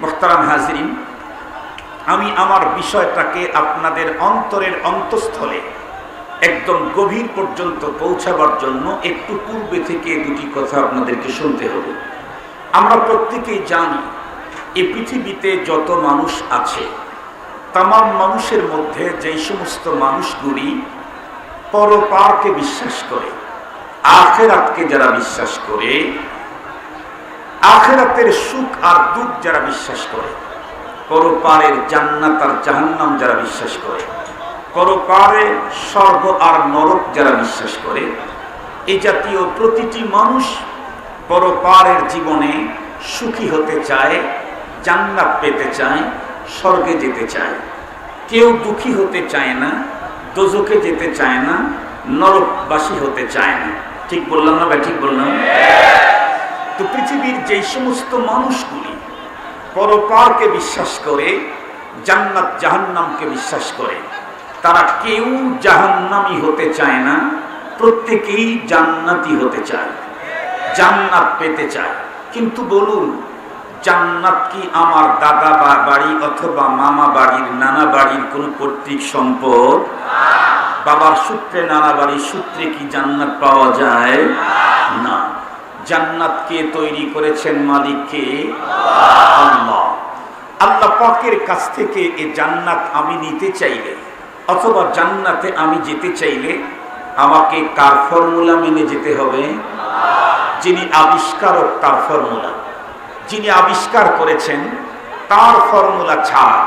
মুহতারাম হাজরিন, আমি আমার বিষয়টাকে আপনাদের অন্তরের অন্তঃস্থলে একদম গভীর পর্যন্ত পৌঁছাবার জন্য একটু পূর্বে থেকে দুটি কথা আপনাদেরকে শুনতে হবে। আমরা প্রত্যেকেই জানি এই পৃথিবীতে যত মানুষ আছে, তামাম মানুষের মধ্যে যেই সমস্ত মানুষগুলি পরপারকে বিশ্বাস করে, আখিরাতকে যারা বিশ্বাস করে, আখিরাতের সুখ আর দুঃখ যারা বিশ্বাস করে, পরপারের জান্নাত আর জাহান্নাম যারা বিশ্বাস করে, পরপারে স্বর্গ আর নরক যারা বিশ্বাস করে, এই জাতীয় প্রতিটি মানুষ পরপারের জীবনে সুখী হতে চায়, জান্নাত পেতে চায়, স্বর্গে যেতে চায়। কেউ দুঃখী হতে চায় না, দোজখে যেতে চায় না, নরকবাসী হতে চায় না। ঠিক বললাম না? ঠিক বললাম? তো পৃথিবীর যেই সমস্ত মানুষগুলি পরপারকে বিশ্বাস করে, জান্নাত জাহান্নামকে বিশ্বাস করে, তারা কেউ জাহান্নামী হতে চায় না, প্রত্যেকেই জান্নাতি হতে চায়, জান্নাত পেতে চায়। কিন্তু বলুন, জান্নাত কি আমার দাদা বাড়ি অথবা মামা বাড়ির, নানা বাড়ির কোন পৈতৃক সম্পদ? বাবার সূত্রে, নানা বাড়ির সূত্রে কি জান্নাত পাওয়া যায়? না। জান্নাত কে তৈরি করেছেন? মালিককে, আল্লাহ। আল্লাহ পাকের কাছ থেকে এই জান্নাত আমি নিতে চাইলে অথবা জান্নাতে আমি যেতে চাইলে আমাকে কার ফর্মুলা মেনে যেতে হবে? যিনি আবিষ্কারক, তার ফর্মুলা। যিনি আবিষ্কার করেছেন তার ফর্মুলা ছাড়া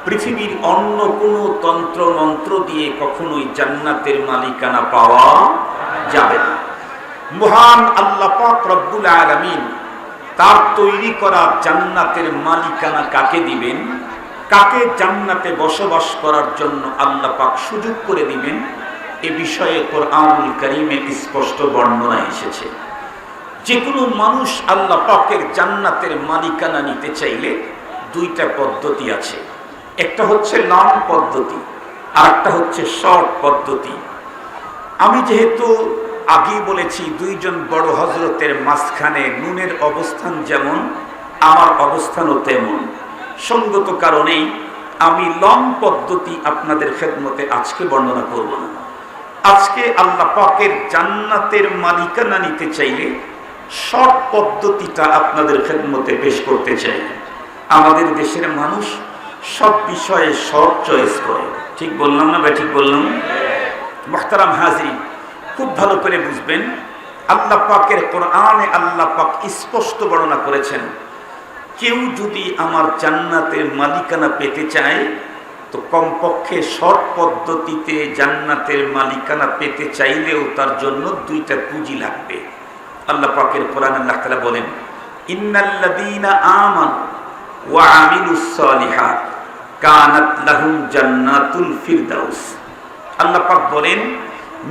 পৃথিবীর অন্য কোনো তন্ত্র মন্ত্র দিয়ে কখনোই জান্নাতের মালিকানা পাওয়া যাবে না। মহান আল্লাহ পাক রব্বুল আলামিন তার তৈরি করা জান্নাতের মালিকানা কাকে দিবেন, কাকে জান্নাতে বসবাস করার জন্য আল্লাহ পাক সুযোগ করে দিবেন, এ বিষয়ে কোরআনুল কারীমে স্পষ্ট বর্ণনা এসেছে। যে কোনো মানুষ আল্লাহ পাকের জান্নাতের মালিকানা নিতে চাইলে দুইটা পদ্ধতি আছে। একটা হচ্ছে লং পদ্ধতি, আর একটা হচ্ছে শর্ট পদ্ধতি। আমি যেহেতু আগেই বলেছি, দুইজন বড় হজরতের মাঝখানে নুনের অবস্থান যেমন, আমার অবস্থানও তেমন, সঙ্গত কারণেই আমি লং পদ্ধতি আপনাদের খেদমতে আজকে বর্ণনা করব না। আজকে আল্লাহ পাকের জান্নাতের মালিকানা নিতে চাইলে শর্ট পদ্ধতিটা আপনাদের খেদমতে পেশ করতে চাই। আমাদের দেশের মানুষ সব বিষয়ে শর্ট চয়েস করে। ঠিক বললাম না? ঠিক বললাম? মুহতারাম হাজরিন, খুব ভালো করে বুঝবেন, আল্লাহ পাকের কোরআনে আল্লাহ পাক স্পষ্ট বর্ণনা করেছেন, কেউ যদি আমার জান্নাতের মালিকানা পেতে চায় তো কমপক্ষে শর্ট পদ্ধতিতে জান্নাতের মালিকানা পেতে চাইলেও তার জন্য দুইটা পুঁজি লাগবে। আল্লাহ পাকের কোরআনে আল্লাহ তাআলা বলেন, ইন্নাল্লাযীনা আমানু ওয়া আমিলুস সালিহাত কানাত লাহুম জান্নাতুল ফিরদাউস। আল্লাহ পাক বলেন,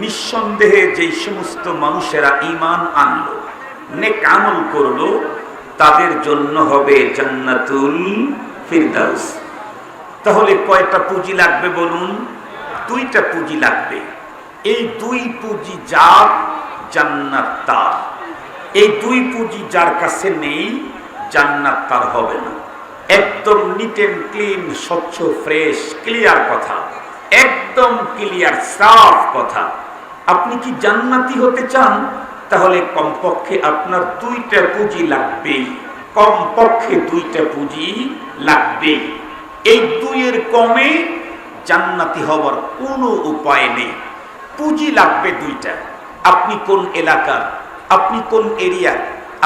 নিঃসন্দেহে যেই সমস্ত মানুষেরা ঈমান আনলো, নেক আমল করলো, তাদের জন্য হবে জান্নাতুল ফিরদাউস। তাহলে কয়টা পুঁজি লাগবে বলুন? দুইটা পুঁজি লাগবে। এই দুই পুঁজি যার, জান্নাত তার। এই দুই পুঁজি যার কাছে নেই, জান্নাত তার হবে না। একদম নিট এন্ড ক্লিন, স্বচ্ছ, ফ্রেশ, ক্লিয়ার কথা, একদম ক্লিয়ার সাফ কথা। আপনি কি জান্নাতি হতে চান? তাহলে কমপক্ষে আপনার দুইটা পুঁজি লাগবেই, কমপক্ষে দুইটা পুঁজি লাগবেই। এই দুইয়ের কমে জান্নাতি হওয়ার কোনো উপায় নেই। পুঁজি লাগবে দুইটা। আপনি কোন এলাকার, আপনি কোন এরিয়ার,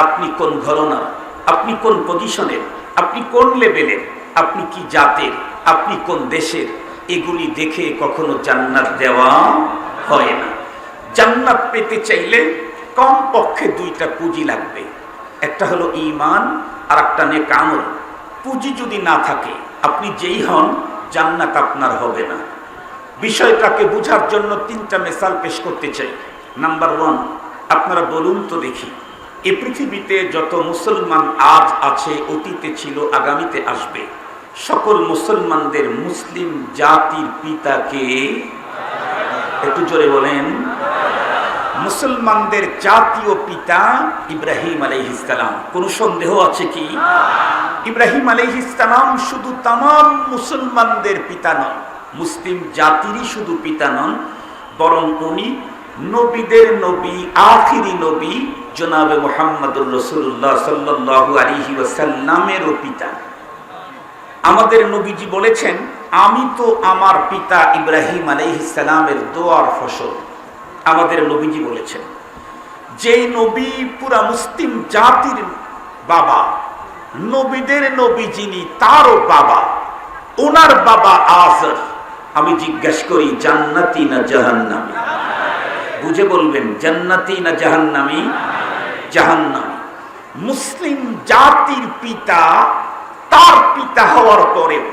আপনি কোন ঘরানার, আপনি কোন পজিশনের, আপনি কোন লেভেলের, আপনি কি জাতের, আপনি কোন দেশের, এগুলি দেখে কখনো জান্নাত দেওয়া হয় না। জান্নাত পেতে চাইলে কমপক্ষে দুইটা পুঁজি লাগবে। একটা হলো ঈমান, আর একটা নেক আমল। পুঁজি যদি না থাকে, আপনি যেই হন, জান্নাত আপনার হবে না। বিষয়টাকে বোঝার জন্য তিনটা মিসাল পেশ করতে চাই। নাম্বার 1, আপনারা বলুন তো দেখি, এই পৃথিবীতে যত মুসলমান আজ আছে, অতীতে ছিল, আগামীতে আসবে, সকল মুসলমানদের মুসলিম জাতির পিতাকে? একটু জোরে বলেন। মুসলমানদের জাতীয় পিতা ইব্রাহিম আলাইহিস সালাম। কোনো সন্দেহ আছে কি? ইব্রাহিম আলাইহিস সালাম শুধু তামাম মুসলমানদের পিতা নন, মুসলিম জাতিরই শুধু পিতা নন, বরং উনি নবীদের নবী, আখিরি নবী জনাবে মুহাম্মদুর রাসূলুল্লাহ সাল্লাল্লাহু আলাইহি ওয়াসাল্লামেরও পিতা। আমাদের নবীজি বলেছেন, আমি তো আমার পিতা ইব্রাহিম আলাইহিস সালামের দোয়ার ফসল। আমাদের নবীজি বলেছেন, যেই নবী পুরা মুসলিম জাতির বাবা, নবীদের নবী যিনি তারও বাবা, ওনার বাবা আজর। আমি জিজ্ঞাসা করি, জান্নাতি না জাহান্নামী? বুঝে বলবেন, জান্নাতি না জাহান্নামী? জাহান্নামী। মুসলিম জাতির পিতা, তার পিতা হওয়ার পরেও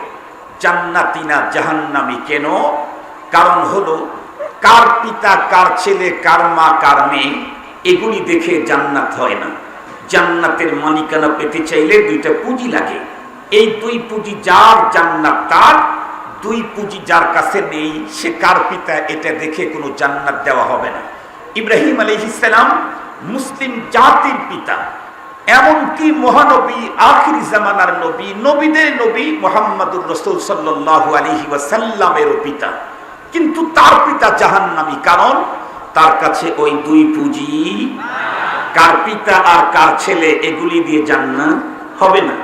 জান্নাতি না জাহান্নামী কেন? কারণ হলো, কার পিতা, কার ছেলে, কার মা, কার মেয়ে, এগুলি দেখে জান্নাত হয় না। জান্নাতের মালিকানা পেতে চাইলে দুইটা পুঁজি লাগে। এই দুই পুঁজি যার, জান্নাত তার। দুই পুঁজি যার কাছে নেই, সে কার পিতা এটা দেখে কোনো জান্নাত দেওয়া হবে না। ইব্রাহিম আলাইহিস সালাম মুসলিম জাতির পিতা, এমনকি মহানবী, আখিরি জামানার নবী, নবীদের নবী মুহাম্মদুর রাসূল সাল্লাল্লাহু আলাইহি ওয়াসাল্লামেরও পিতা। কিন্তু তার পিতা জাহান্নামী, কারণ তার কাছে ওই দুই পুঁজি, কার পিতা আর কার ছেলে, এগুলি দিয়ে জান্নাত হবে না।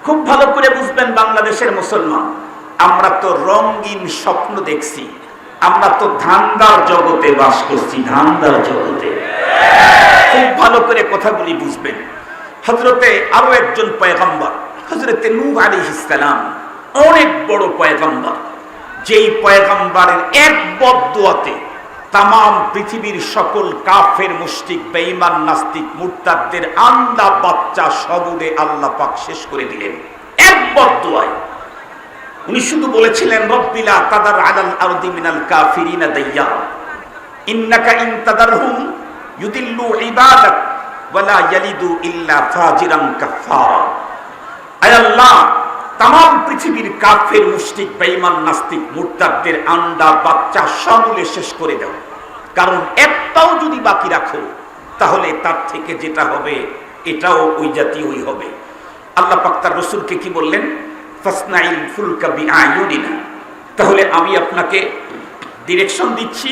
খুব ভালো করে বুঝবেন বাংলাদেশের মুসলমান, আমরা তো রঙিন স্বপ্ন দেখছি, আমরা তো ধান্দার জগতে বাস করছি, ধান্দার জগতে। খুব ভালো করে কথাগুলি বুঝবেন। হযরতে আরো একজন পয়গম্বর, হযরতে নূহ আলাইহিস সালাম, অনেক বড় পয়গম্বর, যেই পয়গম্বরের এক বদদুয়াতে তামাম পৃথিবীর সকল কাফের, মুশরিক, বেঈমান, নাস্তিক, মুরতাদদের আন্দা বাচ্চা সবুরে আল্লাহ পাক শেষ করে দিলেন এক বদদুয়ায়। উনি শুধু বলেছিলেন, রব্বিলা তাদার আলাল আরদি মিনাল কাফিরিনা দাইয়ারা ইন্নাকা ইন তাদারহুম ইউদিল্লু ইবাদাক ওয়ালা ইয়ালিদু ইল্লা ফাজিরান কাফারা। আয় আল্লাহ, তামাম পৃথিবীর কাফের, মুশরিক, বেঈমান, নাস্তিক, মুরতাদদের আন্ডা বাচ্চা সমূলে শেষ করে দাও। কারণ একটাও যদি বাকি রাখো, তাহলে তার থেকে যেটা হবে এটাও ওই জাতীয়ই হবে। আল্লাহ পাক তার রাসূলকে কি বললেন? ফাসনাইল ফুলকা বিআয়ুনিনা। তাহলে আমি আপনাকে ডিরেকশন দিচ্ছি,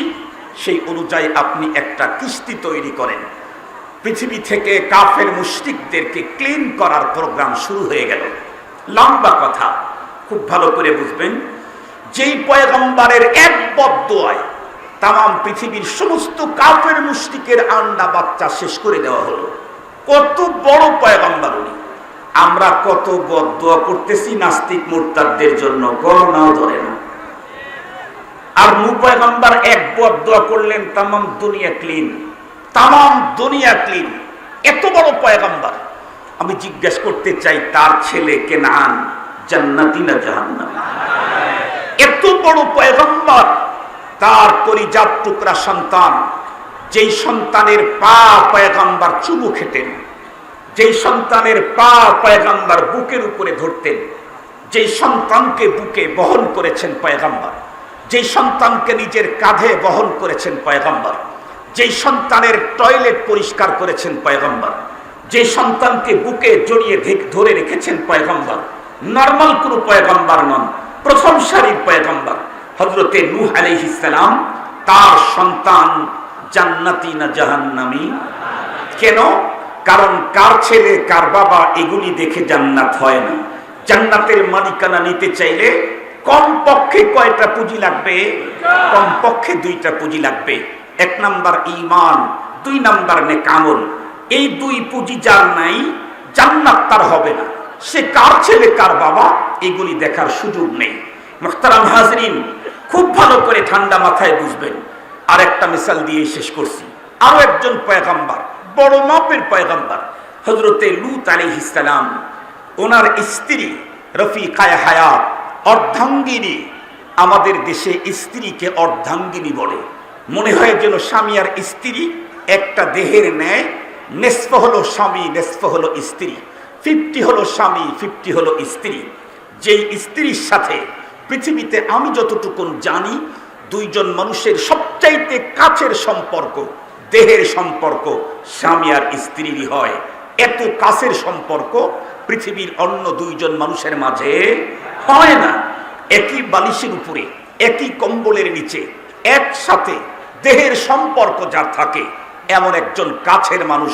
সেই অনুযায়ী আপনি একটা কিস্তি তৈরি করেন। পৃথিবী থেকে কাফের, মুশরিকদেরকে ক্লিন করার প্রোগ্রাম শুরু হয়ে গেল। লম্বা কথা, খুব ভালো করে বুঝবেন। যেই পয়গম্বরের এক বদদুয়ায় তামাম পৃথিবীর সমস্ত কাফের, মুশরিকের আন্ডা বাচ্চা শেষ করে দেওয়া হলো, কত বড় পয়গম্বর উনি। আমরা কত বদদুয়া করতেছি নাস্তিক, মুরতাদদের জন্য, করোনাও ধরে না। আর নূহ পয়গম্বর এক বদদুয়া করলেন, তামাম দুনিয়া ক্লিন, তামাম দুনিয়া ক্লিন। এত বড় পয়গম্বর, আমি জিজ্ঞাসা করতে চাই, তার ছেলে কেনান জান্নাতি না জাহান্নামী? এত বড় পয়গম্বর, তার কলিজার টুকরা সন্তান, যেই সন্তানের পা পয়গম্বর চুমু খেতেন, যেই সন্তানের পা পয়গম্বর বুকের উপরে ধরতেন, যেই সন্তানকে বুকে বহন করেছেন পয়গম্বর, যেই সন্তানকে নিজের কাঁধে বহন করেছেন পয়গম্বর, যেই সন্তানের টয়লেট পরিষ্কার করেছেন পয়গম্বর, যে সন্তানকে বুকে জড়িয়ে ধরে রেখেছেন পয়গম্বর, নরমাল কোনো পয়গম্বর নন, প্রথম সারির পয়গম্বর হযরতে নূহ আলাইহিস সালাম। তার সন্তান জান্নাতি না জাহান্নামী? কেন? কারণ কার ছেলে, কার বাবা, এগুলি দেখে জান্নাত হয় না। জান্নাতের মালিকানা নিতে চাইলে কমপক্ষে কয়টা পুঁজি লাগবে? কমপক্ষে দুইটা পুঁজি লাগবে। এক নাম্বার ঈমান, দুই নাম্বার নেক আমল। এই দুই পুঁজি যার নাই, জান্নাত তার হবে না। সে কার ছেলে, কার বাবা, এগুলি দেখার সুযোগ নেই। মুহতারাম হাজরিন, খুব ভালো করে ঠান্ডা মাথায় বুঝবেন। আর একটা মিসাল দিয়ে শেষ করছি। আরো একজন পয়গম্বর, বড় মাপের পয়গম্বর, হযরতে লূত আলাইহিস সালাম। ওনার স্ত্রী রফিকায়ে হায়াত, অর্ধাঙ্গিনী। আমাদের দেশে স্ত্রীকে অর্ধাঙ্গিনী বলে, মনে হয় যেন স্বামী আর স্ত্রী একটা দেহের ন্যায়। নিসফ হলো স্বামী, নিসফ হলো স্ত্রী, 50 হলো স্বামী, 50 হলো স্ত্রী। যেই স্ত্রীর সাথে পৃথিবীতে আমি যতটুকু জানি, দুইজন মানুষের সবচাইতে কাছের সম্পর্ক দেহের সম্পর্ক স্বামী আর স্ত্রীরই হয়। এত কাছের সম্পর্ক পৃথিবীর অন্য দুইজন মানুষের মাঝে হয় না। একই বালিশের উপরে, একই কম্বলের নিচে একসাথে দেহের সম্পর্ক যার থাকে, এমন একজন কাছের মানুষ,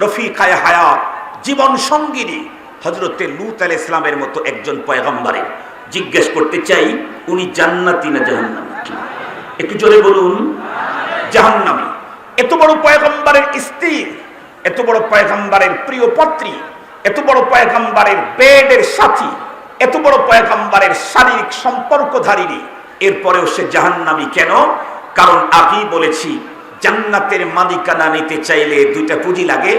রফিকায়ে হায়াত, জীবন সঙ্গিনী হযরতে লূত আলাইহিস সালামের মতো একজন পয়গম্বরের। জিজ্ঞেস করতে চাই, উনি জান্নাতি না জাহান্নামী? একটু জোরে বলুন। জাহান্নামী। এত বড় পয়গম্বরের স্ত্রী, এত বড় পয়গম্বরের প্রিয় পত্রী, এত বড় পয়গম্বরের বেডের সাথী, এত বড় পয়গম্বরের শারীরিক সম্পর্কধারিণী, এরপরেও সে জাহান্নামী কেন? কারণ আগেই বলেছি, জান্নাতের মালিকানা নিতে চাইলে দুইটা পুঁজি লাগে।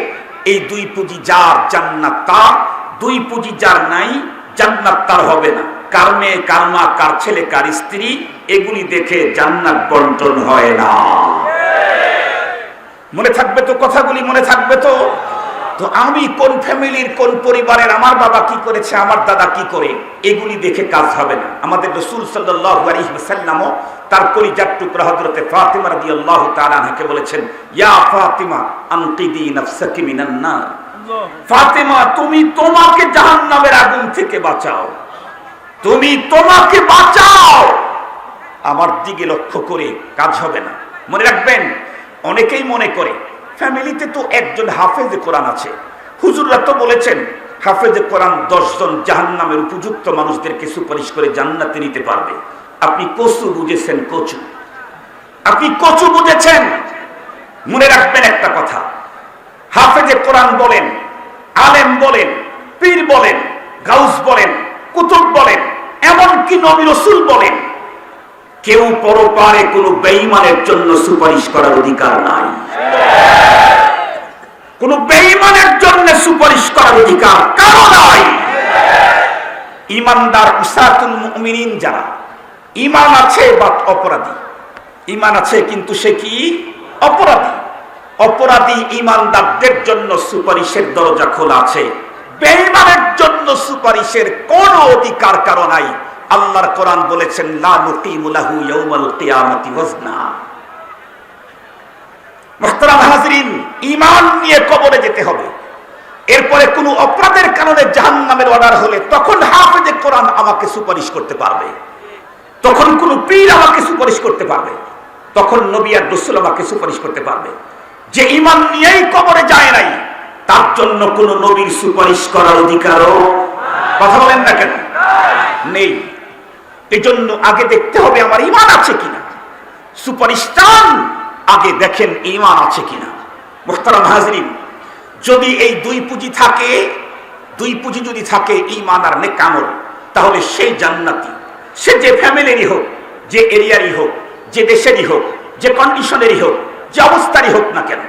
এই দুই পুঁজি যার জান্নাত তার, দুই পুঁজি যার নাই জান্নাত তার হবে না। কার মেয়ে, কার মা, কার ছেলে, কার স্ত্রী, এগুলি দেখে জান্নাত বন্টন হয় না। মনে থাকবে তো কথাগুলি? মনে থাকবে তো? তো আমি কোন ফ্যামিলির, কোন পরিবারের, আমার বাবা কি করেছে, আমার দাদা কি করে, এগুলি দেখে কাজ হবে না। আমাদের রাসূল সাল্লাল্লাহু আলাইহি ওয়াসাল্লামও তার কলিজার টুকরা হযরতে ফাতিমা রাদিয়াল্লাহু তাআলা আনহাকে বলেছেন, ইয়া ফাতিমা আনকিদি নাফসাকি মিনান নার। ফাতিমা, তুমি তোমাকে জাহান্নামের আগুন থেকে বাঁচাও, তুমি তোমাকে বাঁচাও। আমার দিকে লক্ষ্য করে কাজ হবে না। মনে রাখবেন, অনেকেই মনে করে ফ্যামিলিতে তো একজন হাফেজে কোরআন আছে। হুজুররা তো বলেছেন হাফেজে কোরআন 10 জন জাহান্নামের উপযুক্ত মানুষদেরকে সুপারিশ করে জান্নাতে নিতে পারবে। আপনি কচু বুঝেছেন, কচু, আপনি কচু বুঝেছেন। মনে রাখবেন একটা কথা, হাফেজে কোরআন বলেন, আলেম বলেন, পীর বলেন, গাউস বলেন, কুতুব বলেন, এমনকি নবী রাসূল বলেন, কেউ পরপারে কোনো বেঈমানের জন্য সুপারিশ করার অধিকার নাই। কোন বেঈমানের জন্য সুপারিশ করার অধিকার কারো নাই। ঈমানদার উসাতুল মুমিনিন যারা, ঈমান আছে বাট অপরাধী, ঈমান আছে কিন্তু সে কি? অপরাধী। অপরাধী ঈমানদারদের জন্য সুপারিশের দরজা খোলা আছে, বেঈমানের জন্য সুপারিশের কোনো অধিকার কারো নাই। আল্লাহর কোরআন বলেছেন, লা নুকিমু লাহু ইয়াউমাল কিয়ামাতি ওয়াজনা। মুহতারাম হাজরিন, ঈমান নিয়ে কবরে যেতে হবে। এরপরে কোনো অপরাধের কারণে জাহান্নামের অর্ডার হলে তখন হাফেজে কোরআন আমাকে সুপারিশ করতে পারবে, তখন কোনো পীর আমাকে সুপারিশ করতে পারবে, তখন নবী আর রাসূল আমাকে সুপারিশ করতে পারবে। যে ঈমান নিয়েই কবরে যায় নাই, তার জন্য কোনো নবীর সুপারিশ করার অধিকারও, কথা বলেন না কেন, নেই। এই জন্য আগে দেখতে হবে আমার ঈমান আছে কিনা। সুপারিশ চান, আগে দেখেন ঈমান আছে কিনা। মুহতারাম হাজরিন, যদি এই দুই পুঁজি থাকে, দুই পুঁজি যদি থাকে, ঈমান আর নেক আমল, তাহলে সেই জান্নাতি, সে যে ফ্যামিলিরই হোক, যে এরিয়ারই হোক, যে দেশেরই হোক, যে কন্ডিশনেরই হোক, যে অবস্থারই হোক না কেন।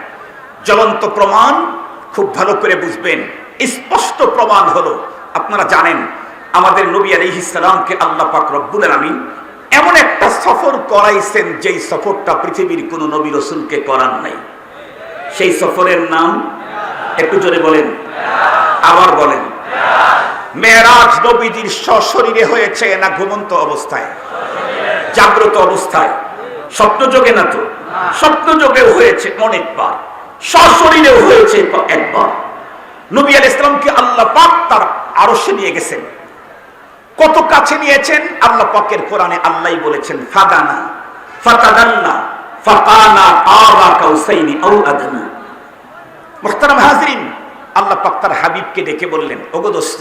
জ্বলন্ত প্রমাণ, খুব ভালো করে বুঝবেন, স্পষ্ট প্রমাণ হলো, আপনারা জানেন আমাদের নবী আলাইহিস সালামকে আল্লাহ পাক রব্বুল আলামিন এমন একটা সফর করাইছেন, যেই সফরটা পৃথিবীর কোনো নবী রাসূলকে করান নাই। সেই সফরের নাম একটু জোরে বলেন, আবার বলেন। মেরাজ নবীজির সশরীরে হয়েছে না ঘুমন্ত অবস্থায়? জাগ্রত অবস্থায়, স্বপ্নযোগে না তো? স্বপ্নযোগেও হয়েছে অনেকবার, সশরীরেও হয়েছে একবার। নবী আলাইহিস সালামকে আল্লাহ পাক তার আরশে নিয়ে গেছেন। কত কাছে নিয়েছেন? আল্লাহ পাকের কোরআনে আল্লাহই বলেছেন, ফাদানা ফাতাদাল্লা ফাকানা আবা কাউসাইনি আও আদনা। মুহতারাম হাজরিন, আল্লাহ পাক তার হাবিবকে ডেকে বললেন, ওগো দোস্ত,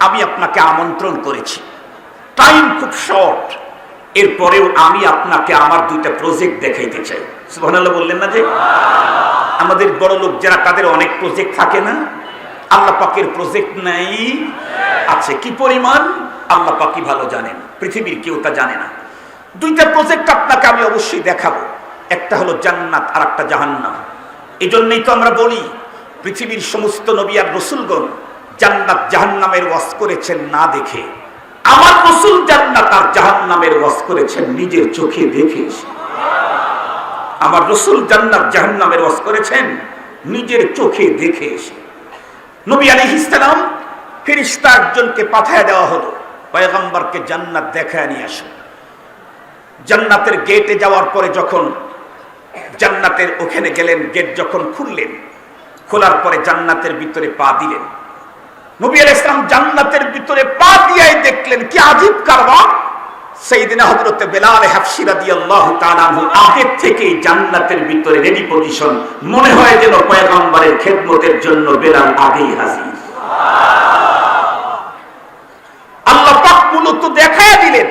আমি আপনাকে আমন্ত্রণ করেছি, টাইম খুব শর্ট, এরপরেও আমি আপনাকে আমার দুইটা প্রজেক্ট দেখাইতে চাই। সুবহানাল্লাহ বললেন না? যে আমাদের বড় লোক যারা, তাদের অনেক প্রজেক্ট থাকে না? আল্লাহ পাকের প্রজেক্ট নাই, আছে। কি পরিমাণ আল্লাহ পাকই ভালো জানেন, পৃথিবীর কেউ তা জানে না। দুইটা প্রজেক্ট আপনাকে আমি অবশ্যই দেখাবো, একটা হলো জান্নাত আর একটা জাহান্নাম। এই জন্যই তো আমরা বলি, পৃথিবীর সমস্ত নবী আর রাসূলগণ জান্নাত জাহান্নামের ওয়াজ করেছেন না দেখে, আমার রাসূল জান্নাত আর জাহান্নামের ওয়াজ করেছেন নিজের চোখে দেখে। আমার রাসূল জান্নাত জাহান্নামের ওয়াজ করেছেন নিজের চোখে দেখে এসে। নবী আলাইহিস সালাম ফেরেশতা একজনকে পাঠিয়ে দেওয়া হলো, পয়গম্বরকে জান্নাত দেখায় নিয়ে আসো। জান্নাতের গেটে যাওয়ার পরে যখন জান্নাতের ওখানে গেলেন, গেট যখন খুললেন, খোলার পরে জান্নাতের ভিতরে পা দিলেন। নবী আলাইহিস সালাম জান্নাতের ভিতরে পা দিয়েই দেখলেন কি আজীব কারবার। সাইয়েদনা হযরত বেলাল হাবশী রাদিয়াল্লাহু তাআলা আনহু আগে থেকেই জান্নাতের ভিতরে রেডি পজিশন, মনে হয় যেন পয়গম্বরের খেদমতের জন্য বেলাল আগেই হাজির। আল্লাহ পাক মূলত দেখায়া দিলেন,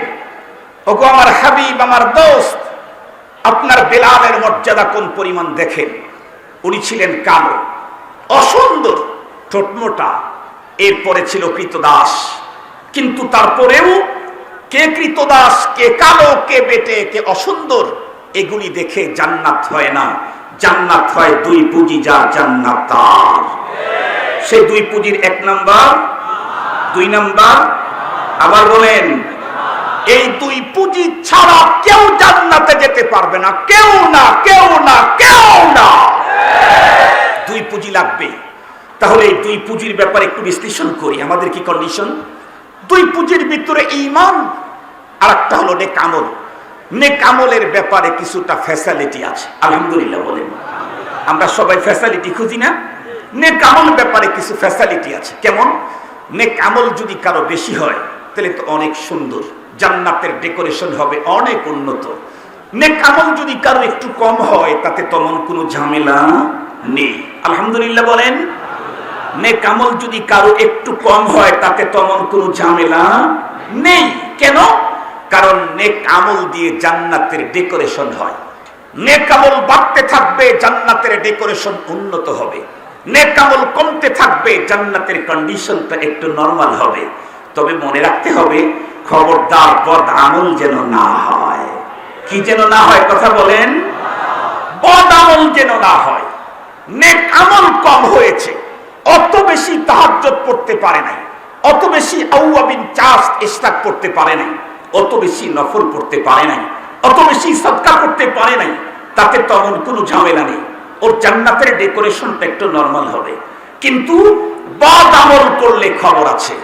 ওগো আমার হাবিব, আমার দোস্ত, আপনার বেলালের মর্যাদা কোন পরিমাণ দেখেন। উনি ছিলেন কালো, অসুন্দর, ঠোঁটমোটা, এরপরে ছিল কৃতদাস। কিন্তু তারপরেও কে কৃতদাস, কে কালো, কে বেটে, কে অসুন্দর, এগুলি দেখে জান্নাত হয় না। জান্নাত হয় দুই পুঁজি, যার জান্নাত তার। সেই দুই পুঁজির এক নাম্বার, দুই নাম্বার, আবার বলেন, এই দুই পুঁজি ছাড়া কেউ জান্নাতে যেতে পারবে না। কেউ না, কেউ না, কেউ না। দুই পুঁজি লাগবে। তাহলে এই দুই পুঁজির ব্যাপারে একটু বিশ্লেষণ করি। আমাদের কি কন্ডিশন? দুই পুঁজির ভিতরে ঈমান, আর একটা হলো নেক আমল। নেক আমলের ব্যাপারে কিছুটা ফ্যাসিলিটি আছে, আলহামদুলিল্লাহ বলেন। আমরা সবাই ফ্যাসিলিটি খুঁজি না? নেক আমল ব্যাপারে কিছু ফ্যাসিলিটি আছে। কেমন? নেক আমল যদি কারো বেশি হয় তাহলে তো অনেক সুন্দর, জান্নাতের ডেকোরেশন হবে অনেক উন্নত। নেক আমল যদি কারো একটু কম হয় তাতে তেমন কোনো ঝামেলা নেই, আলহামদুলিল্লাহ বলেন। নেক আমল যদি কারো একটু কম হয় তাতে তেমন কোনো ঝামেলা নেই। কেন? কারণ নেক আমল দিয়ে জান্নাতের ডেকোরেশন হয়। নেক আমল বাড়তে থাকবে, জান্নাতের ডেকোরেশন উন্নত হবে। নেক আমল কমতে থাকবে, জান্নাতের কন্ডিশনটা একটু নরমাল হবে। তবে মনে রাখতে হবে, খবরদার বদ আমল যেন না হয়। কি যেন না হয়? কথা বলেন। বদ আমল যেন না হয়। নেক আমল কম হয়েছে, অত বেশি তাহাজ্জুদ পড়তে পারে নাই, অত বেশি আউয়াবিন চাষ ইশরাক পড়তে পারে নাই, অত বেশি নফল পড়তে পারে নাই, অত বেশি সাদকা করতে পারে নাই, তাতে তেমন কোনো ঝামেলা নেই। ওর জান্নাতের ডেকোরেশনটা একটু নরমাল হবে। কিন্তু বদ আমল করলে খবর আছে।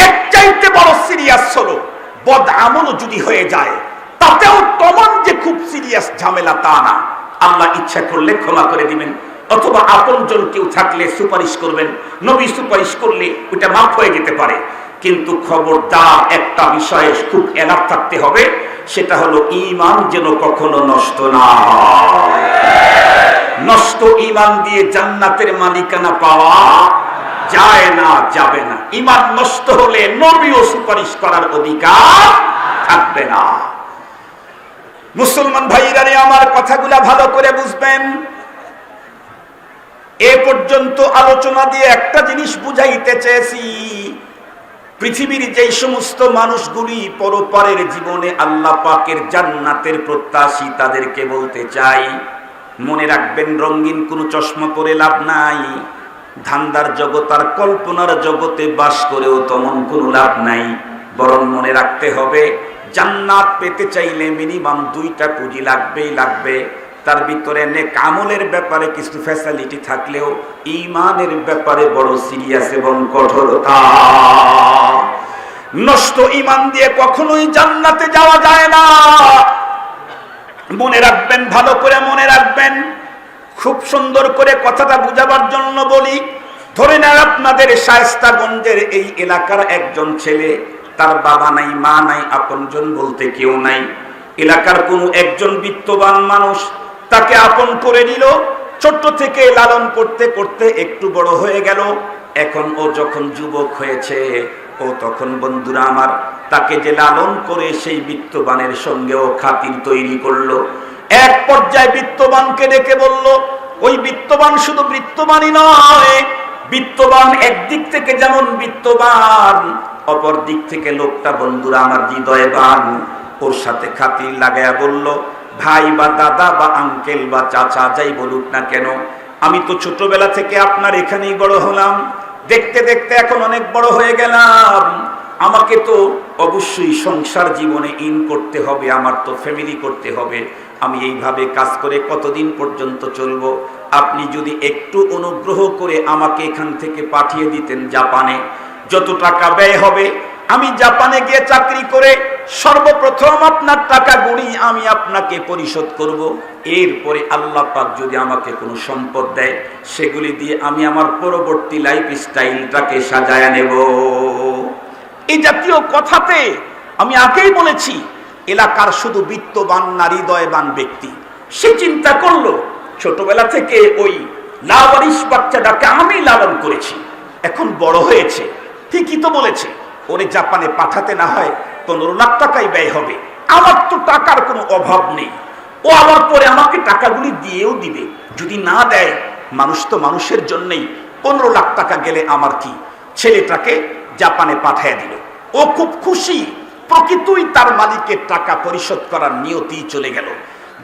এর চাইতে বড় সিরিয়াস হলো, বদ আমল যদি হয়ে যায় তাতেও তেমন যে খুব সিরিয়াস ঝামেলা তা না। আল্লাহ ইচ্ছা করলে ক্ষমা করে দিবেন, অথবা আপনজন কেউ থাকলে সুপারিশ করবেন, নবী সুপারিশ করলে ওইটা মাফ হয়ে যেতে পারে। কিন্তু খবরদার একটা বিষয়ে খুব এলার্ট থাকতে হবে, সেটা হলো ঈমান যেন কখনো নষ্ট না হয়। নষ্ট ঈমান দিয়ে জান্নাতের মালিকানা পাওয়া যায় না, যাবে না। ঈমান নষ্ট হলে নবীও সুপারিশ করার অধিকার থাকবে না। মুসলমান ভাইরা, আমার কথাগুলা ভালো করে বুঝবেন। এ পর্যন্ত আলোচনা দিয়ে একটা জিনিস বুঝাইতে চেয়েছি, পৃথিবীর যেই সমস্ত মানুষগুলি পরপারের জীবনে আল্লাহ পাকের জান্নাতের প্রত্যাশী, তাদেরকে বলতে চাই, মনে রাখবেন, রঙিন কোনো চশমা পরে লাভ নাই। ধান্দার জগৎ আর কল্পনার জগতে বাস করেও তেমন কোনো লাভ নাই। বরং মনে রাখতে হবে, জান্নাত পেতে চাইলে মিনিমাম দুইটা পুঁজি লাগবেই লাগবে। তার ভিতরে নেক আমলের ব্যাপারে কিছু ফ্যাসিলিটি থাকলেও ঈমানের ব্যাপারে বড় সিরিয়াস এবং কঠোরতা। নষ্ট ঈমান দিয়ে কখনোই জান্নাতে যাওয়া যায় না। মনে রাখবেন, ভালো করে মনে রাখবেন। খুব সুন্দর করে কথাটা বুঝাবার জন্য বলি। ধরে নেন আপনাদের শায়েস্তাগঞ্জের এই এলাকার একজন ছেলে, তার বাবা নাই, মা নাই, আপনজন বলতে কেউ নাই। এলাকার কোনো একজন বিত্তবান মানুষ তাকে আপন করে নিল। ছোট্ট থেকে লালন করতে করতে একটু বড় হয়ে গেল। এখন ও যখন যুবক হয়েছে, ও তখন বন্ধুরা আমার, তাকে যে লালন করে সেই বিত্তবানের সঙ্গেও খাতির তৈরি করলো। এক পর্যায়ে বিত্তবানকে ডেকে বলল, ওই বিত্তবান শুধু বিত্তবানই নয়, বিত্তবান একদিক থেকে যেমন বিত্তবান, অপর দিক থেকে লোকটা বন্ধুরা আমার হৃদয়বান। ওর সাথে খাতির লাগায়া বলল, ভাই বা দাদা বা আঙ্কেল বা চাচা যাই বলুক না কেন, আমি তো ছোটবেলা থেকে আপনার এখানেই বড় হলাম, দেখতে দেখতে এখন অনেক বড় হয়ে গেলাম। আমাকে তো অবশ্যই সংসার জীবনে ইন করতে হবে, আমার তো ফ্যামিলি করতে হবে। আমি এইভাবে কাজ করে কতদিন পর্যন্ত চলবো? আপনি যদি একটু অনুগ্রহ করে আমাকে এখান থেকে পাঠিয়ে দিতেন জাপানে, যত টাকা ব্যয় হবে আমি জাপানে গিয়ে চাকরি করে সর্বপ্রথম আপনার টাকাগুলি আমি আপনাকে পরিশোধ করব, এরপরে আল্লাহ পাক যদি আমাকে কোনো সম্পদ দেয় সেগুলি দিয়ে আমি আমার পরবর্তী লাইফ স্টাইলটাকে সাজায় নেব। এই জাতীয় কথাতে আমি আগেই বলেছি, এলাকার শুধু বিত্তবান না হৃদয়বান ব্যক্তি। সে চিন্তা করলো ছোটবেলা থেকে ওই লাওয়ারিশ বাচ্চাটাকে আমি লালন করেছি, এখন বড় হয়েছে, ঠিকই তো বলেছে, ওরে জাপানে পাঠাতে না হয় 15 লাখ টাকাই ব্যয় হবে, আমার তো টাকার কোনো অভাব নেই, ও আমার পরে আমাকে টাকাগুলি দিয়েও দিবে, যদি না দেয় মানুষ তো মানুষের জন্যই, 15 লাখ টাকা গেলে আমার কি। ছেলেটাকে জাপানে পাঠিয়ে দিল, ও খুব খুশি, প্রকৃতই তার মালিকের টাকা পরিশোধ করার নিয়তিই চলে গেল।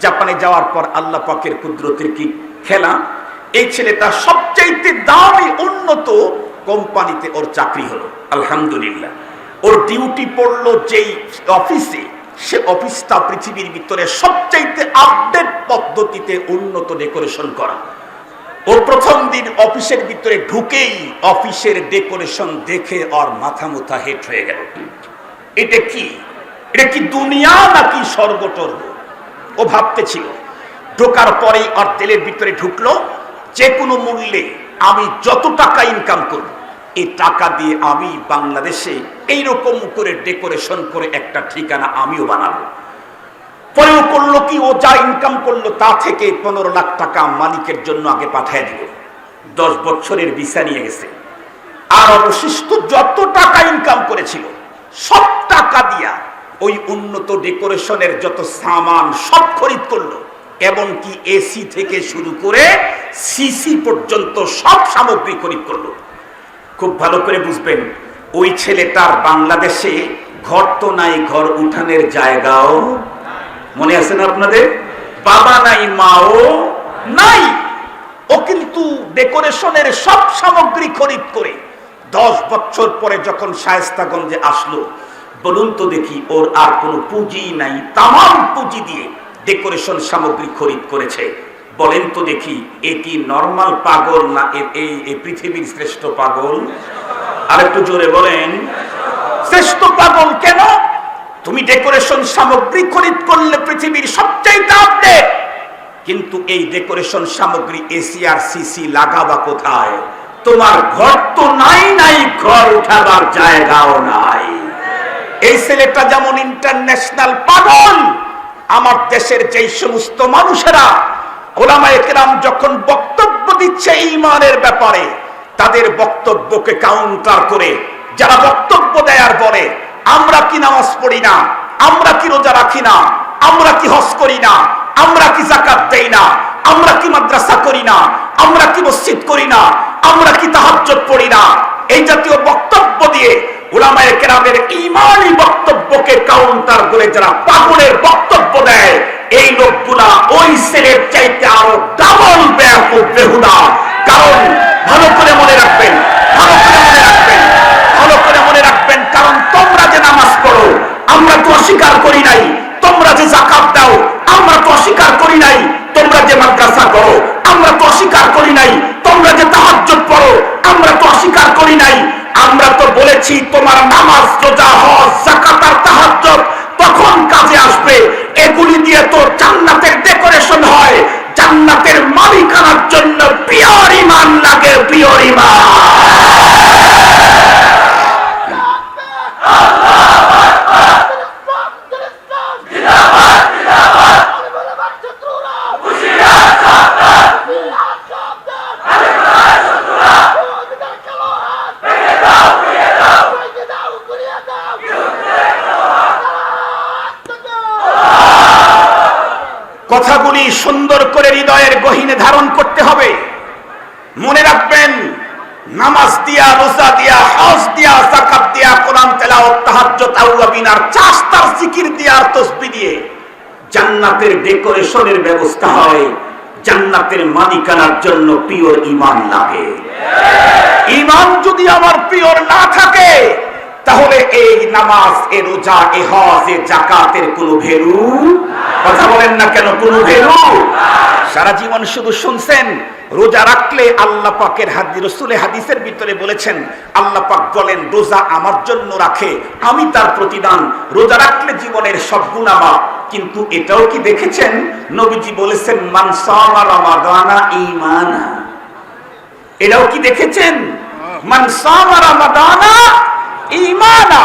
জাপানে যাওয়ার পর আল্লাহ পাকের কুদরতের কি খেলা, এই ছেলেটা সবচাইতে দামি উন্নত কোম্পানিতে ওর চাকরি হলো, আলহামদুলিল্লাহ। ওর ডিউটি পড়লো যেই অফিসে, সে অফিসটা পৃথিবীর ভিতরে সবচাইতে আপডেট পদ্ধতিতে উন্নত ডেকোরেশন করা। ও প্রথম দিন অফিসের ভিতরে ঢুকেই অফিসের ডেকোরেশন দেখে ওর মাথা মুথা হেট হয়ে গেল। এটা কি দুনিয়া নাকি স্বর্গটর্গ, ও ভাবতেছিল। ঢোকার পরেই ওর দিলের ভিতরে ঢুকলো, যে কোনো মূল্যে আমি যত টাকা ইনকাম করব, এই টাকা দিয়ে আমি বাংলাদেশে এইরকম করে ডেকোরেশন করে একটা ঠিকানা আমিও বানাবো। পরেও করলো কি, ও যা ইনকাম করলো তা থেকে 15 লাখ টাকা মালিকের জন্য আগে পাঠিয়ে দিল। 10 বছরের ভিসা নিয়ে গেছে, আর অবশিষ্ট যত টাকা ইনকাম করেছিল সব টাকা দিয়া ওই উন্নত ডেকোরেশনের যত সামান সব খরিদ করলো, এমনকি এসি থেকে শুরু করে সিসি পর্যন্ত সব সামগ্রী খরিদ করলো। খুব ভালো করে বুঝবেন, ওই ছেলেটার বাংলাদেশে ঘর তো নাই, ঘর উঠানের জায়গাও মনে আছে না আপনাদের, বাবা নাই মাও নাই, ও কিন্তু ডেকোরেশনের সব সামগ্রী খরিদ করে 10 বছর পরে যখন শায়েস্তাগঞ্জে আসলো, বলুন তো দেখি, ওর আর কোনো পুঁজি নাই, তামাম পুঁজি দিয়ে ডেকোরেশন সামগ্রী খরিদ করেছে। বলেন তো দেখি, এ কি নরমাল পাগল না এই পৃথিবীর শ্রেষ্ঠ পাগল? আর একটু জোরে বলেন, শ্রেষ্ঠ পাগল কেন? তুমি ডেকোরেশন সামগ্রী খরিদ করলে পৃথিবীর সবচাইতে আপডেট, কিন্তু এই ডেকোরেশন সামগ্রী এসি আর সিসি লাগাবা কোথায়? তোমার ঘর তো নাই, ঘর উঠাবার জায়গাও নাই। এই ছেলেটা যেমন ইন্টারন্যাশনাল পাগল, আমার দেশের যেই সমস্ত মানুষেরা ওলামায়ে কেরাম যখন বক্তব্য দিচ্ছে ঈমানের ব্যাপারে, তাদের বক্তব্যকে কাউন্টার করে যারা বক্তব্য দেয় আর বলে আমরা কি নামাজ পড়ি না, আমরা কি রোজা রাখি না, আমরা কি হজ করি না, আমরা কি যাকাত দেই না, আমরা কি মাদ্রাসা করি না, আমরা কি মসজিদ করি না, আমরা কি তাহাজ্জুদ পড়ি না, এই জাতীয় বক্তব্য দিয়ে উলামায়ে কেরামের ঈমানি বক্তব্যকে কাউন্টার করে যারা পাগলের বক্তব্য দেয়, এই লোকগুলা ওই ছেলের চাইতে আরো ডাবল বেহুদা। কারণ ভালো করে মনে রাখবেন, কারণ তোমরা যে নামাজ পড়ো আমরা তো অস্বীকার করি নাই, তোমরা যে যাকাত দাও আমরা তো অস্বীকার করি নাই, তোমরা যে মাদ্রাসা করো আমরা তো অস্বীকার করি নাই, তোমরা যে তাহাজ্জুদ পড়ো আমরা তো অস্বীকার করি নাই, আমরা তো বলেছি তোমার নামাজ, রোজা, হজ, যাকাত আর তাহাজ্জুদ তখন কাজে আসবে, এগুলি দিয়ে তো জান্নাতের ডেকোরেশন হয়, জান্নাতের মালিকানার জন্য পিওর ঈমান লাগে, পিওর ঈমান। কথাগুলি সুন্দর করে হৃদয়ের গহীনে ধারণ করতে হবে। মনে রাখবেন, নামাজ দিয়া, রোজা দিয়া, হজ দিয়া, যাকাত দিয়া, কোরআন তেলাওয়াত, তাহাজ্জুদ, আওয়াবিন আর চাস্তার জিকির দিয়া আর তাসবিহ দিয়ে জান্নাতের ডেকোরেশনের ব্যবস্থা হয়। জান্নাতের মালিকানার জন্য পিওর ঈমান লাগে। ঈমান যদি আমার পিওর না থাকে, তাহলে এই নামাজ, এ রোজা, এ হজ, এ যাকাতের কোনো ভ্যালু, কথা বলেন না কেন, কোনো ভ্যালু? সারা জীবন শুধু শুনছেন রোজা রাখলে আল্লাহ পাকের রাসূলের হাদিসের ভিতরে বলেছেন, আল্লাহ পাক বলেন রোজা আমার জন্য রাখে, আমি তার প্রতিদান, রোজা রাখলে জীবনের সব গুনাহ মাফ। কিন্তু এটাও কি দেখেছেন নবীজি বলেছেন মান সামা রমাদানা ঈমানা, এটাও কি দেখেছেন মান সামা রমাদানা ঈমানা?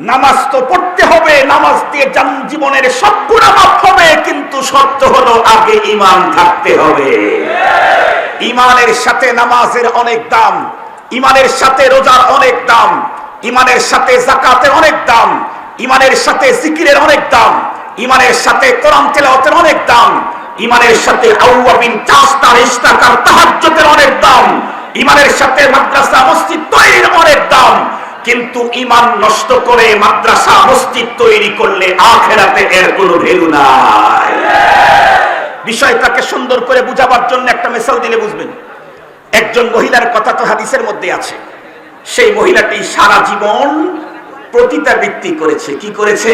নামাজ তো পড়তে হবে, নামাজ দিয়ে জীবনের সব গুনাহ মাফ হবে, কিন্তু শর্ত হলো আগে ঈমান থাকতে হবে। ঈমানের সাথে নামাজের অনেক দাম, ঈমানের সাথে রোজার অনেক দাম, ঈমানের সাথে যাকাতের অনেক দাম, ঈমানের সাথে জিকিরের অনেক দাম, ঈমানের সাথে কোরআন তেলাওয়াতের অনেক দাম, ঈমানের সাথে আওয়াবিন চাস্তার ইস্তাকার তাহাজ্জুদের অনেক দাম, ঈমানের সাথে মাদ্রাসা মসজিদ তৈরির অনেক দাম। কিন্তু ঈমান নষ্ট করে মাদ্রাসা মসজিদ তৈরি করলে আখিরাতে এর কোনো ভ্যালু নাই। বিষয়টাকে সুন্দর করে বুঝাবার জন্য একটা মিসাল দিলে বুঝবেন। একজন মহিলার কথা তো হাদিসের মধ্যে আছে। সেই মহিলাটি সারা জীবন পতিতাবৃত্তি করেছে। কি করেছে?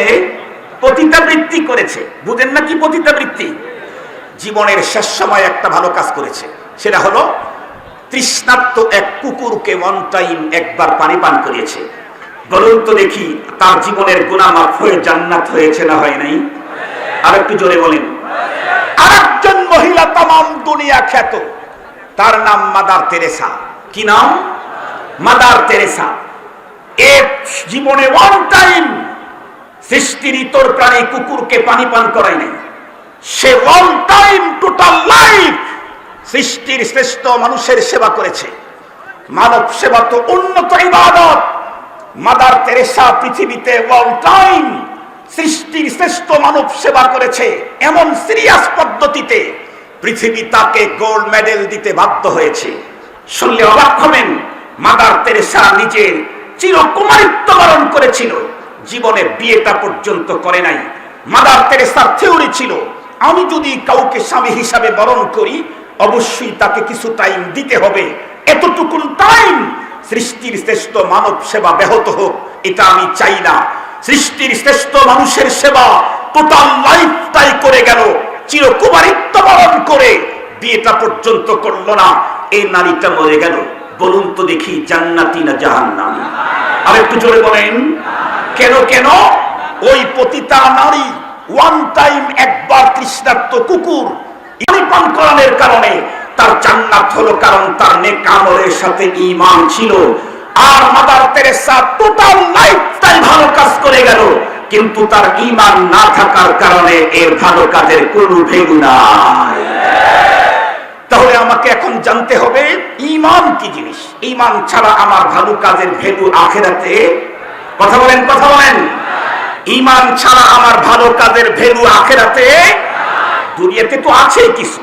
পতিতাবৃত্তি করেছে। বুঝেন না কি পতিতাবৃত্তি? জীবনের শেষ সময় একটা ভালো কাজ করেছে, সেটা হলো তৃষ্ণার্ত এক কুকুরকে ওয়ান টাইম একবার পানি পান করিয়েছে। বলুন তো দেখি তার জীবনের গুনাহ মাফ হয়ে জান্নাত হয়েছে না হয় নাই? আর একটু জোরে বলেন। আরেকজন মহিলা তামাম দুনিয়া খ্যাত, তার নাম মাদার তেরেসা। কি নাম? Mother Teresa. এক জীবনে ওয়ান টাইম সৃষ্টির ইতর প্রাণী কুকুরকে পানি পান করায় নাই। সে ওয়ান টাইম টোটাল লাইফ সৃষ্টির শ্রেষ্ঠ মানুষের সেবা করেছে। মানব সেবা তো উন্নত ইবাদত। মাদার তেরেসা পৃথিবীতে ওয়ান টাইম সৃষ্টির শ্রেষ্ঠ মানব সেবা করেছে। এমন সিরিয়াস পদ্ধতিতে পৃথিবী তাকে গোল্ড মেডেল দিতে বাধ্য হয়েছে। শুনলে অবাক হবেন, মাদার তেরেসা নিজের চিরকুমারিত্ব বরণ করেছিল, জীবনে বিয়েটা পর্যন্ত করে নাই। মাদার তেরেসার থিওরি ছিল, আমি যদি কাউকে স্বামী হিসাবে বরণ করি অবশ্যই তাকে কিছু টাইম দিতে হবে। এতটুকুন টাইম সৃষ্টির শ্রেষ্ঠ মানব সেবা ব্যাহত হোক, এটা আমি চাই না। সৃষ্টির শ্রেষ্ঠ মানুষের সেবা টোটাল লাইফটাই করে গেল, চিরকুমারিত্ব বরণ করে বিয়েটা পর্যন্ত করলো না। এই নারীটা মরে গেল। বলুন তো দেখি জান্নাতি না জাহান্নামী? আর একটু জোরে বলেন। কেন কেন? ওই পতিতা নারী ওয়ান টাইম একবার তৃষ্ণার্ত কুকুর পান করানোর কারণে তার জান্নাত হলো, কারণ তার নেক আমলের সাথে ঈমান ছিল। আর মাদার তেরেসা টোটাল লাইফটাই ভালো কাজ করে গেল, কিন্তু তার ঈমান না থাকার কারণে এর ভালো কাজের কোনো ভ্যালু নাই। তাহলে আমাকে এখন জানতে হবে ঈমান কি জিনিস। ঈমান ছাড়া আমার ভালো কাজের ভ্যালু আখিরাতে, কথা বলেন, কথা বলেন। ঈমান ছাড়া আমার ভালো কাজের ভ্যালু আখিরাতে, দুনিয়াতে তো আছেই কিছু,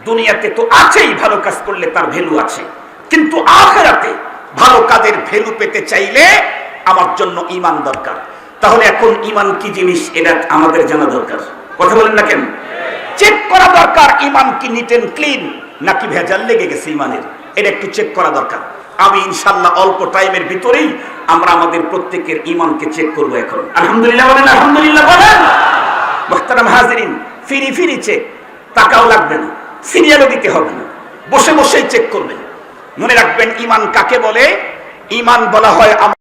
দুনিয়াতে তো আছেই ভালো কাজ করলে তার ভ্যালু আছে, কিন্তু আখিরাতে ভালো কাজের ভ্যালু পেতে চাইলে আমার জন্য ঈমান দরকার। তাহলে এখন ঈমান কি জিনিস এটা আমাদের জানা দরকার। কথা বলেন না কেন? চেক করা দরকার ঈমান কি নিট এন্ড ক্লিন নাকি ভেজাল লেগে গেছে ঈমানের, এটা একটু চেক করা দরকার। আমি ইনশাআল্লাহ অল্প টাইমের ভিতরেই আমরা আমাদের প্রত্যেকের ঈমানকে চেক করব। এখন আলহামদুলিল্লাহ বলেন, আলহামদুলিল্লাহ বলেন। মুহতারাম হাজিরিন, ফিরি ফিরি চেক, টাকাও লাগবে না, সিরিয়ালও দিতে হবে না, বসে বসেই চেক করবেন। মনে রাখবেন ঈমান কাকে বলে? ঈমান বলা হয়